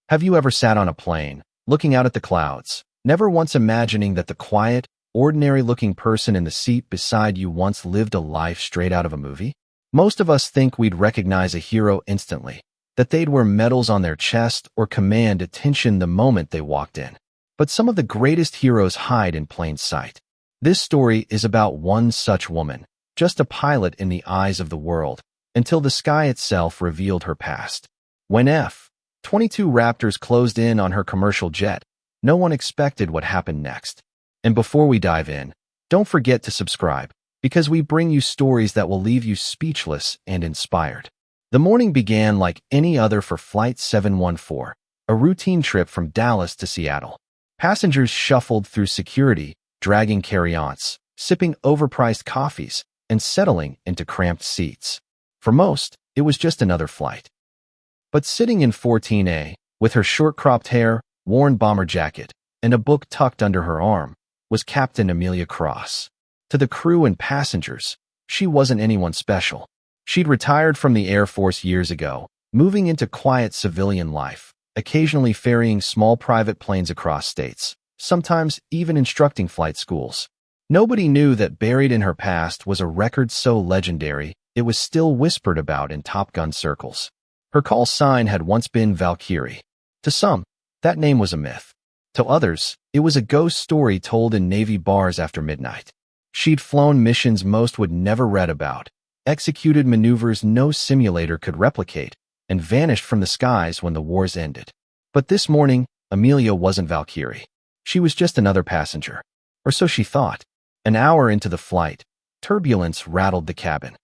Have you ever sat on a plane, looking out at the clouds, never once imagining that the quiet, ordinary-looking person in the seat beside you once lived a life straight out of a movie? Most of us think we'd recognize a hero instantly, that they'd wear medals on their chest or command attention the moment they walked in. But some of the greatest heroes hide in plain sight. This story is about one such woman, just a pilot in the eyes of the world, until the sky itself revealed her past. When F-22 Raptors closed in on her commercial jet, no one expected what happened next. And before we dive in, don't forget to subscribe, because we bring you stories that will leave you speechless and inspired. The morning began like any other for Flight 714, a routine trip from Dallas to Seattle. Passengers shuffled through security, dragging carry-ons, sipping overpriced coffees, and settling into cramped seats. For most, it was just another flight. But sitting in 14A, with her short-cropped hair, worn bomber jacket, and a book tucked under her arm, was Captain Amelia Cross. To the crew and passengers, she wasn't anyone special. She'd retired from the Air Force years ago, moving into quiet civilian life, occasionally ferrying small private planes across states, sometimes even instructing flight schools. Nobody knew that buried in her past was a record so legendary it was still whispered about in Top Gun circles. Her call sign had once been Valkyrie. To some, that name was a myth. To others, it was a ghost story told in Navy bars after midnight. She'd flown missions most would never read about, executed maneuvers no simulator could replicate, and vanished from the skies when the wars ended. But this morning, Amelia wasn't Valkyrie. She was just another passenger. Or so she thought. An hour into the flight, turbulence rattled the cabin.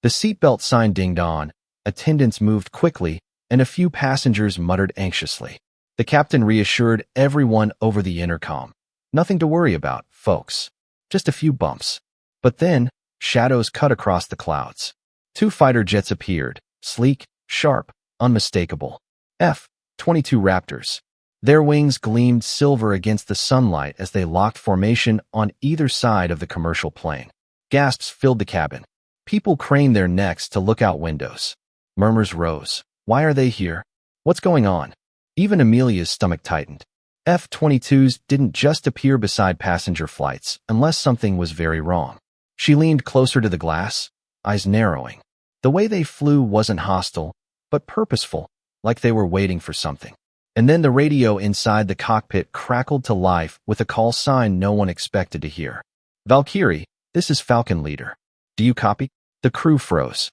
The seatbelt sign dinged on, attendants moved quickly, and a few passengers muttered anxiously. The captain reassured everyone over the intercom. Nothing to worry about, folks. Just a few bumps. But then, shadows cut across the clouds. Two fighter jets appeared, sleek, sharp, unmistakable. F-22 Raptors. Their wings gleamed silver against the sunlight as they locked formation on either side of the commercial plane. Gasps filled the cabin. People craned their necks to look out windows. Murmurs rose. Why are they here? What's going on? Even Amelia's stomach tightened. F-22s didn't just appear beside passenger flights unless something was very wrong. She leaned closer to the glass, eyes narrowing. The way they flew wasn't hostile, but purposeful, like they were waiting for something. And then the radio inside the cockpit crackled to life with a call sign no one expected to hear. Valkyrie, this is Falcon Leader. Do you copy? The crew froze.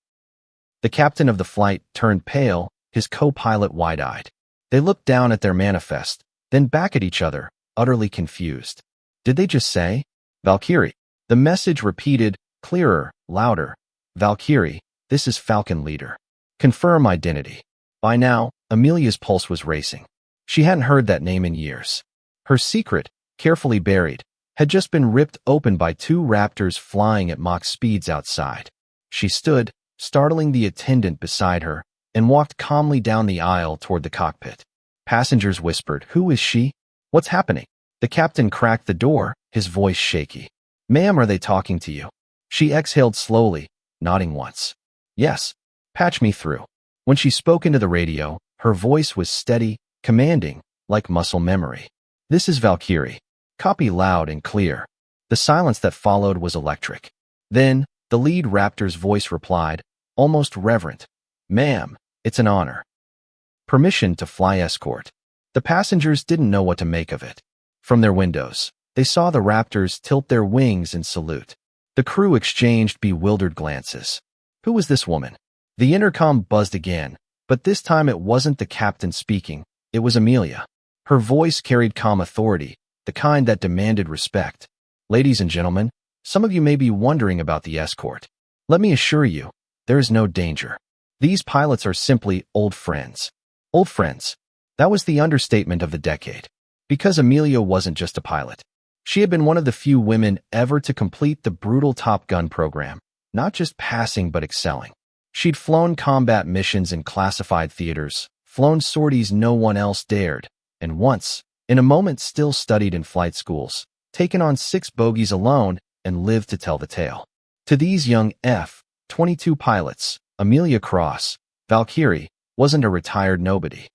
The captain of the flight turned pale, his co-pilot wide-eyed. They looked down at their manifest, then back at each other, utterly confused. Did they just say, Valkyrie? The message repeated, clearer, louder. Valkyrie, this is Falcon Leader. Confirm identity. By now, Amelia's pulse was racing. She hadn't heard that name in years. Her secret, carefully buried, had just been ripped open by two Raptors flying at Mach speeds outside. She stood, startling the attendant beside her, and walked calmly down the aisle toward the cockpit. Passengers whispered, "Who is she? What's happening?" The captain cracked the door, his voice shaky. "Ma'am, are they talking to you?" She exhaled slowly, nodding once. "Yes. Patch me through." When she spoke into the radio, her voice was steady, commanding, like muscle memory. "This is Valkyrie. Copy loud and clear." The silence that followed was electric. Then, the lead Raptor's voice replied, almost reverent. "Ma'am, it's an honor. Permission to fly escort." The passengers didn't know what to make of it. From their windows, they saw the Raptors tilt their wings in salute. The crew exchanged bewildered glances. Who was this woman? The intercom buzzed again, but this time it wasn't the captain speaking, it was Amelia. Her voice carried calm authority, the kind that demanded respect. "Ladies and gentlemen, some of you may be wondering about the escort. Let me assure you, there is no danger. These pilots are simply old friends." Old friends. That was the understatement of the decade. Because Amelia wasn't just a pilot. She had been one of the few women ever to complete the brutal Top Gun program, not just passing but excelling. She'd flown combat missions in classified theaters, flown sorties no one else dared, and once, in a moment still studied in flight schools, taken on 6 bogies alone and lived to tell the tale. To these young F-22 pilots, Amelia Cross, Valkyrie, wasn't a retired nobody.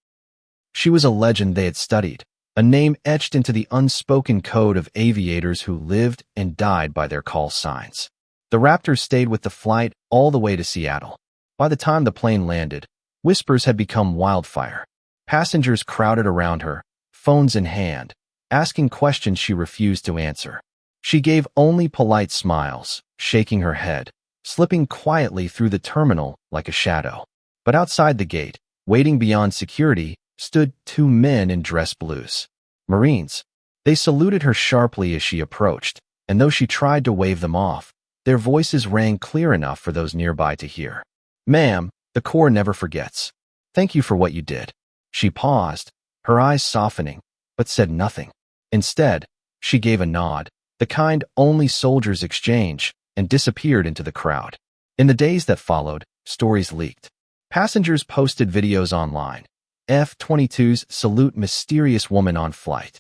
She was a legend they had studied, a name etched into the unspoken code of aviators who lived and died by their call signs. The Raptors stayed with the flight all the way to Seattle. By the time the plane landed, whispers had become wildfire. Passengers crowded around her, phones in hand, asking questions she refused to answer. She gave only polite smiles, shaking her head, slipping quietly through the terminal like a shadow. But outside the gate, waiting beyond security, stood two men in dress blues. Marines. They saluted her sharply as she approached, and though she tried to wave them off, their voices rang clear enough for those nearby to hear. "Ma'am, the Corps never forgets. Thank you for what you did." She paused, her eyes softening, but said nothing. Instead, she gave a nod, the kind only soldiers exchange, and disappeared into the crowd. In the days that followed, stories leaked. Passengers posted videos online. F-22s salute mysterious woman on flight.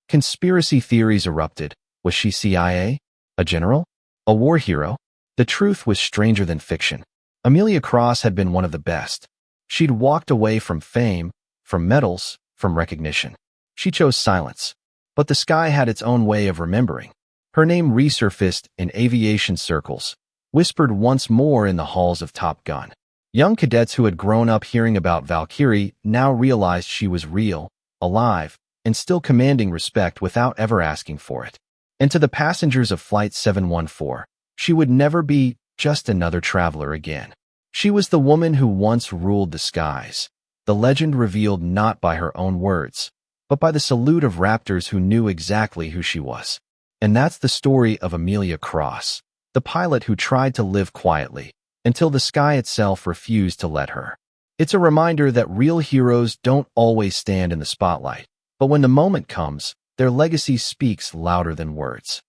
Conspiracy theories erupted. Was she CIA? A general? A war hero? The truth was stranger than fiction. Amelia Cross had been one of the best. She'd walked away from fame, from medals, from recognition. She chose silence. But the sky had its own way of remembering. Her name resurfaced in aviation circles, whispered once more in the halls of Top Gun. Young cadets who had grown up hearing about Valkyrie now realized she was real, alive, and still commanding respect without ever asking for it. And to the passengers of Flight 714, she would never be just another traveler again. She was the woman who once ruled the skies, the legend revealed not by her own words, but by the salute of Raptors who knew exactly who she was. And that's the story of Amelia Cross, the pilot who tried to live quietly, until the sky itself refused to let her. It's a reminder that real heroes don't always stand in the spotlight, but when the moment comes, their legacy speaks louder than words.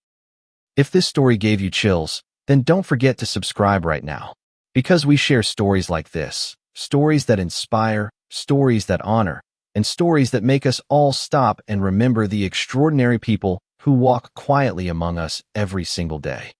If this story gave you chills, then don't forget to subscribe right now. Because we share stories like this, stories that inspire, stories that honor, and stories that make us all stop and remember the extraordinary people who walk quietly among us every single day.